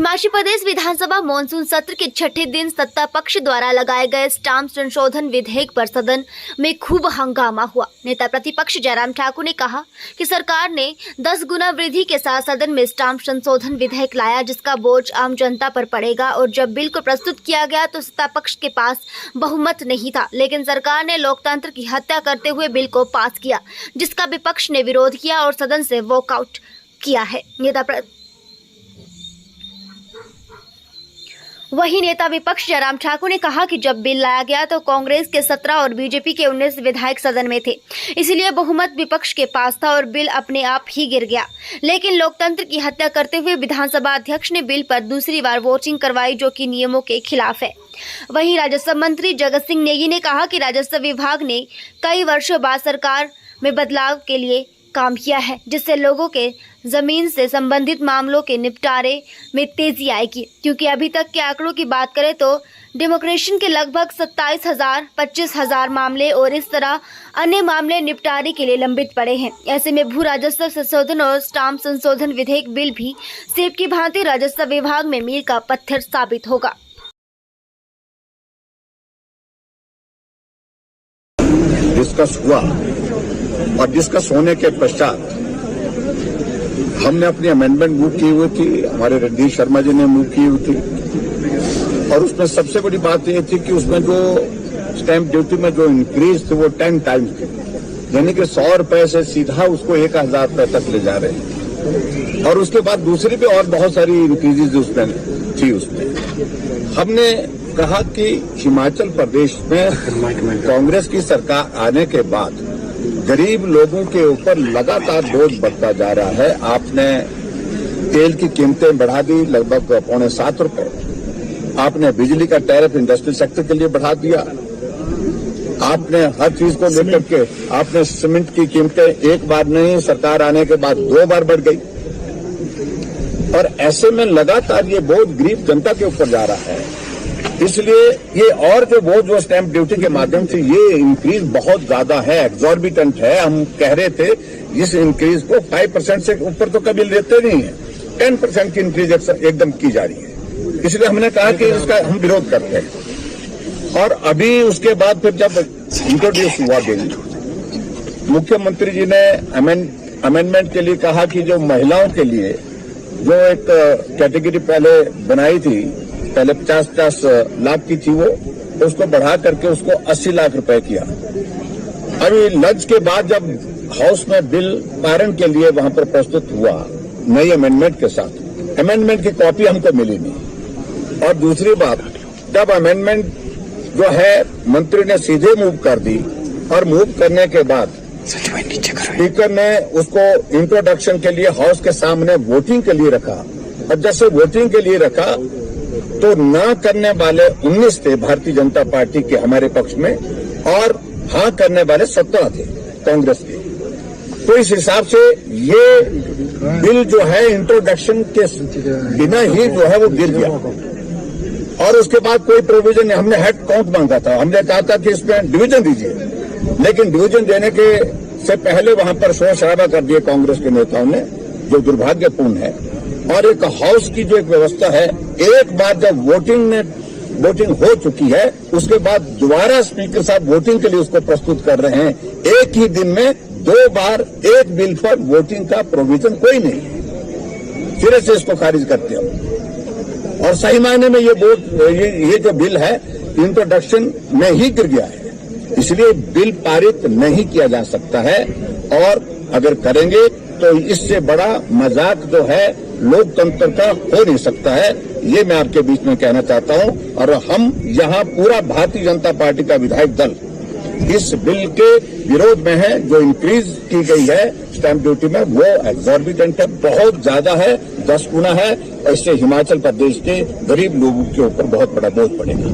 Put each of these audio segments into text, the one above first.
हिमाचल प्रदेश विधानसभा monsoon सत्र के छठे दिन सत्ता पक्ष द्वारा लगाए गए स्टाम्प संशोधन विधेयक पर सदन में खूब हंगामा हुआ। नेता प्रतिपक्ष जयराम ठाकुर ने कहा कि सरकार ने 10 गुना वृद्धि के साथ सदन में स्टाम्प संशोधन विधेयक लाया, जिसका बोझ आम जनता पर पड़ेगा। और जब बिल को प्रस्तुत किया गया तो सत्ता पक्ष के पास बहुमत नहीं था, लेकिन सरकार ने लोकतंत्र की हत्या करते हुए बिल को पास किया, जिसका विपक्ष ने विरोध किया और सदन से वॉकआउट किया है। वहीं नेता विपक्ष जयराम ठाकुर ने कहा कि जब बिल लाया गया तो कांग्रेस के 17 और बीजेपी के 19 विधायक सदन में थे, इसलिए बहुमत विपक्ष के पास था और बिल अपने आप ही गिर गया। लेकिन लोकतंत्र की हत्या करते हुए विधानसभा अध्यक्ष ने बिल पर दूसरी बार वोटिंग करवाई, जो कि नियमों के खिलाफ है। वहीं राजस्व मंत्री जगत सिंह नेगी ने कहा कि राजस्व विभाग ने कई वर्षों बाद सरकार में बदलाव के लिए काम किया है, जिससे लोगों के जमीन से संबंधित मामलों के निपटारे में तेजी आएगी। क्योंकि अभी तक के आंकड़ों की बात करें तो डेमोक्रेशन के लगभग 27,000-25,000 मामले और इस तरह अन्य मामले निपटारे के लिए लंबित पड़े हैं। ऐसे में भू राजस्व संशोधन और स्टाम्प संशोधन विधेयक बिल भी सेब की भांति राजस्व विभाग में मील का पत्थर साबित होगा। डिस्कस हुआ और डिस्कस होने के पश्चात हमने अपनी अमेंडमेंट मूव की हुई थी, हमारे रणधीर शर्मा जी ने मूव की हुई थी। और उसमें सबसे बड़ी बात यह थी कि उसमें जो स्टैंप ड्यूटी में जो इंक्रीज थी वो 10 टाइम्स थी, यानी कि 100 रुपए से सीधा उसको 1,000 रुपए तक ले जा रहे हैं। और उसके बाद दूसरी भी और बहुत सारी इंक्रीजेज उसमें थी। उसमें हमने कहा कि हिमाचल प्रदेश में कांग्रेस की सरकार आने के बाद गरीब लोगों के ऊपर लगातार बोझ बढ़ता जा रहा है। आपने तेल की कीमतें बढ़ा दी लगभग 6.25 रुपए। आपने बिजली का टैरिफ इंडस्ट्रियल सेक्टर के लिए बढ़ा दिया। आपने हर चीज को लेकर के आपने सीमेंट की कीमतें एक बार नहीं, सरकार आने के बाद 2 बार बढ़ गई। और ऐसे में लगातार ये बोझ गरीब जनता के ऊपर जा रहा है। इसलिए ये और जो बोझ जो स्टैंप ड्यूटी के माध्यम से ये इंक्रीज बहुत ज्यादा है, एग्जॉर्बिटेंट है। हम कह रहे थे इस इंक्रीज को 5% से ऊपर तो कभी लेते नहीं है, 10% की इंक्रीज एकदम की जा रही है। इसलिए हमने कहा कि इसका हम विरोध करते हैं। और अभी उसके बाद फिर जब इंट्रोड्यूस हुआ बिल, मुख्यमंत्री जी ने अमेंडमेंट के लिए कहा कि जो महिलाओं के लिए जो एक कैटेगरी पहले बनाई थी, पहले 50-50 लाख की थी, वो उसको बढ़ा करके उसको 80 लाख रुपए किया। अभी लंच के बाद जब हाउस में बिल पारण के लिए वहां पर प्रस्तुत हुआ नई अमेंडमेंट के साथ, अमेंडमेंट की कॉपी हमको मिली नहीं। और दूसरी बात, जब अमेंडमेंट जो है मंत्री ने सीधे मूव कर दी और मूव करने के बाद स्पीकर ने उसको इंट्रोडक्शन के लिए हाउस के सामने वोटिंग के लिए रखा। और जैसे वोटिंग के लिए रखा तो ना करने वाले 19 थे भारतीय जनता पार्टी के हमारे पक्ष में, और हाँ करने वाले 17 थे कांग्रेस के। तो इस हिसाब से ये बिल जो है इंट्रोडक्शन के बिना ही जो है वो गिर गया। और उसके बाद कोई प्रोविजन, हमने हेड काउंट मांगा था, हमने कहा था कि इसमें डिवीजन दीजिए, लेकिन डिवीजन देने के से पहले वहां पर शोर शराबा कर दिए कांग्रेस के नेताओं ने, जो दुर्भाग्यपूर्ण है। और एक हाउस की जो एक व्यवस्था है, एक बार जब वोटिंग हो चुकी है उसके बाद दोबारा स्पीकर साहब वोटिंग के लिए उसको प्रस्तुत कर रहे हैं। एक ही दिन में 2 बार एक बिल पर वोटिंग का प्रोविजन कोई नहीं है, फिर से इसको खारिज करते हैं। और सही मायने में ये जो बिल है इंट्रोडक्शन में ही गिर गया है। इसलिए बिल पारित नहीं किया जा सकता है, और अगर करेंगे तो इससे बड़ा मजाक जो है लोकतंत्र का हो नहीं सकता है। ये मैं आपके बीच में कहना चाहता हूं। और हम यहाँ पूरा भारतीय जनता पार्टी का विधायक दल इस बिल के विरोध में है। जो इंक्रीज की गई है स्टैंप ड्यूटी में वो एग्जॉर्बिटेंट है, बहुत ज्यादा है, 10 गुना है। और इससे हिमाचल प्रदेश के गरीब लोगों के ऊपर बहुत बड़ा बोझ पड़ेगा।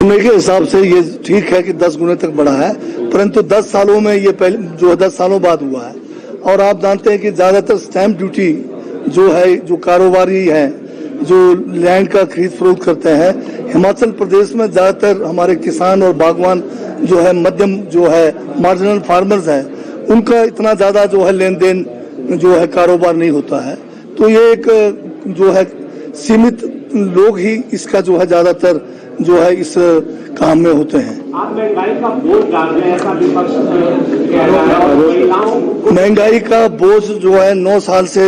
मेरे हिसाब से ये ठीक है कि 10 गुने तक बढ़ा है, परंतु 10 सालों में ये पहले जो 10 सालों बाद हुआ है। और आप जानते हैं कि ज्यादातर स्टैंप ड्यूटी जो है, जो कारोबारी हैं, जो लैंड का खरीद फरोख्त करते हैं, हिमाचल प्रदेश में ज्यादातर हमारे किसान और बागवान जो है, मध्यम जो है मार्जिनल फार्मर्स हैं, उनका इतना ज्यादा जो है लेन देन जो है कारोबार नहीं होता है। तो ये एक जो है सीमित लोग ही इसका जो है ज्यादातर जो है इस काम में होते हैं। आप महंगाई का बोझ डाल रहे हैं, ऐसा विपक्ष कह रहा है, और महिलाओं महंगाई का बोझ जो है 9 साल से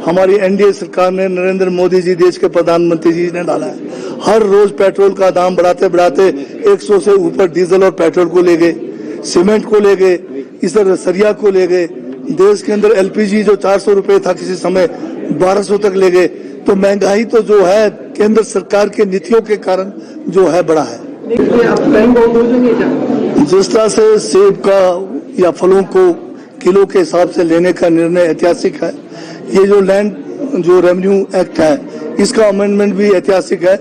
हमारी एनडीए सरकार ने, नरेंद्र मोदी जी देश के प्रधानमंत्री जी ने डाला है। हर रोज पेट्रोल का दाम बढ़ाते बढ़ाते 100 से ऊपर डीजल और पेट्रोल को ले गए, सीमेंट को ले गए, इस तरह सरिया को ले गए। देश के अंदर एलपीजी जो 400 रुपए था किसी समय 1200 तक ले गए। तो महंगाई तो जो है केंद्र सरकार के नीतियों के कारण जो है बढ़ा है। जिस तरह से सेब का या फलों को किलो के हिसाब से लेने का निर्णय ऐतिहासिक है। ये जो लैंड जो रेवेन्यू एक्ट है इसका अमेंडमेंट भी ऐतिहासिक है।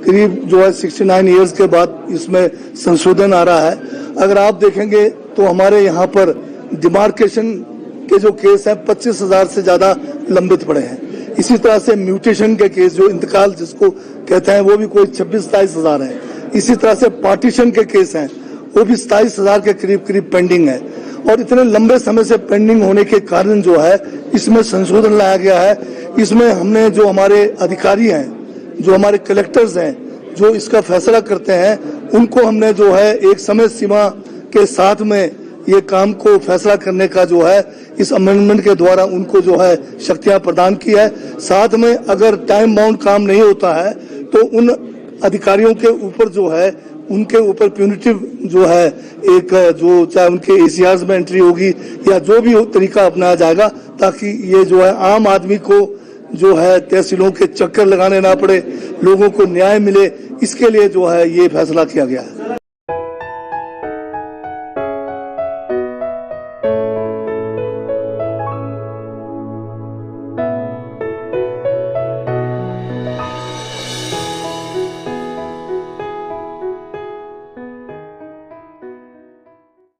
करीब जो है 69 इयर्स के बाद इसमें संशोधन आ रहा है। अगर आप देखेंगे तो हमारे यहाँ पर डिमार्केशन के जो केस हैं 25,000 से ज्यादा लंबित पड़े हैं। इसी तरह से म्यूटेशन के केस जो इंतकाल जिसको कहते हैं वो भी कोई 26-27 हजार है। इसी तरह से पार्टीशन के केस हैं वो भी 27,000 के करीब पेंडिंग है। और इतने लंबे समय से पेंडिंग होने के कारण जो है इसमें संशोधन लाया गया है। इसमें हमने जो हमारे अधिकारी हैं, जो हमारे कलेक्टर्स हैं, जो इसका फैसला करते हैं, उनको हमने जो है एक समय सीमा के साथ में ये काम को फैसला करने का जो है इस अमेंडमेंट के द्वारा उनको जो है शक्तियां प्रदान की है। साथ में अगर टाइम बाउंड काम नहीं होता है तो उन अधिकारियों के ऊपर जो है उनके ऊपर प्यूनिटिव जो है एक जो चाहे उनके एसीआर में एंट्री होगी या जो भी तरीका अपनाया जाएगा ताकि ये जो है आम आदमी को जो है तहसीलों के चक्कर लगाने ना पड़े, लोगों को न्याय मिले। इसके लिए जो है ये फैसला किया गया है।